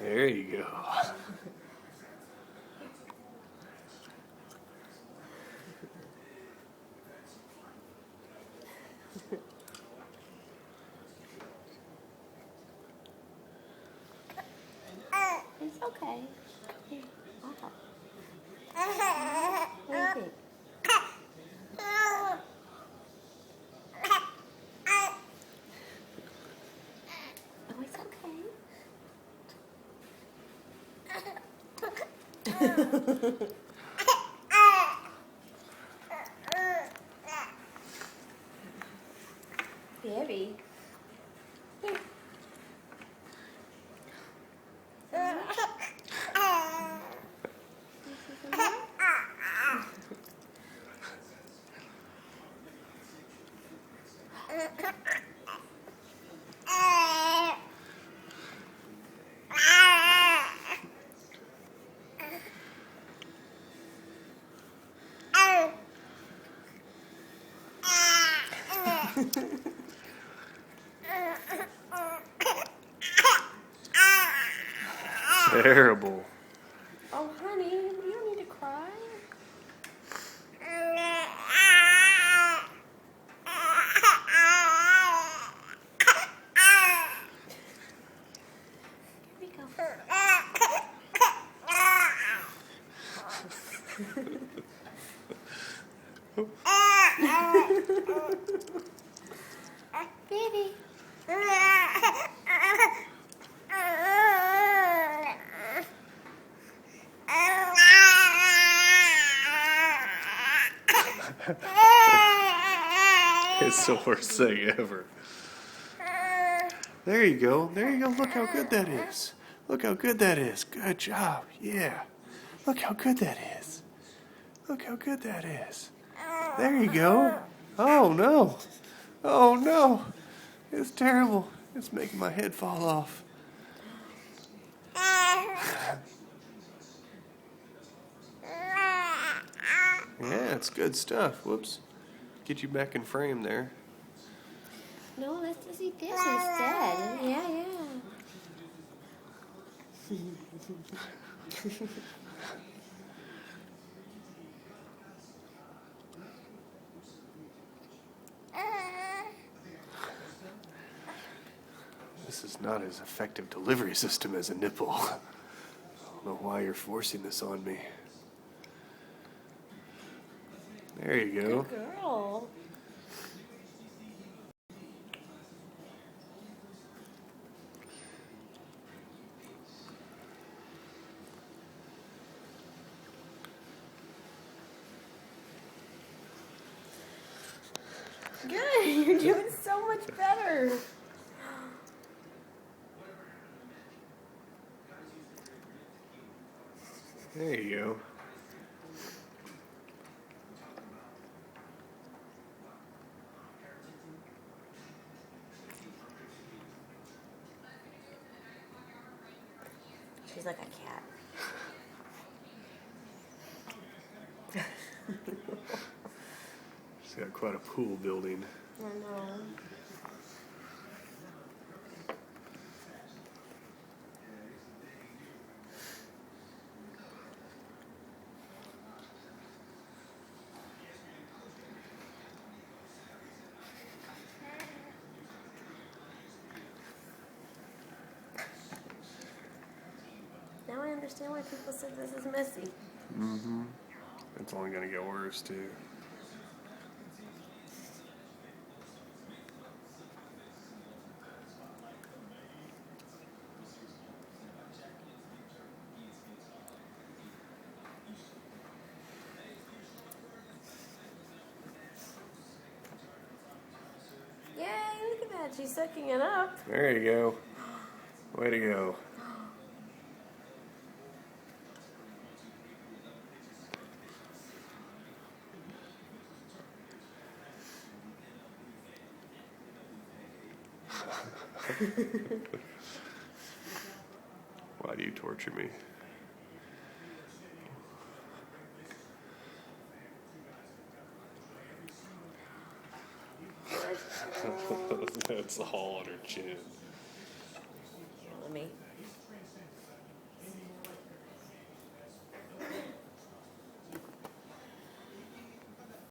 There you go. It's okay. Here, I'll help. What do you think? Oh, it's okay. Baby. Here. Terrible. Oh, honey, you don't need to cry. Here we go. Baby. It's the worst thing ever. There you go. There you go. Look how good that is. Look how good that is. Good job. Yeah. Look how good that is. Look how good that is. There you go. Oh, no. Oh, no. It's terrible. It's making my head fall off. Yeah, it's good stuff. Whoops. Get you back in frame there. No, let's just eat this instead. Yeah. This is not as effective delivery system as a nipple. I don't know why you're forcing this on me. There you go. Good girl. Good. You're doing so much better. There you go. She's like a cat. She's got quite a pool building. I know. Now I understand why people said this is messy. Mm-hmm. It's only going to get worse, too. Yay, look at that. She's sucking it up. There you go. Way to go. Why do you torture me? That's all on her chin. Here, let me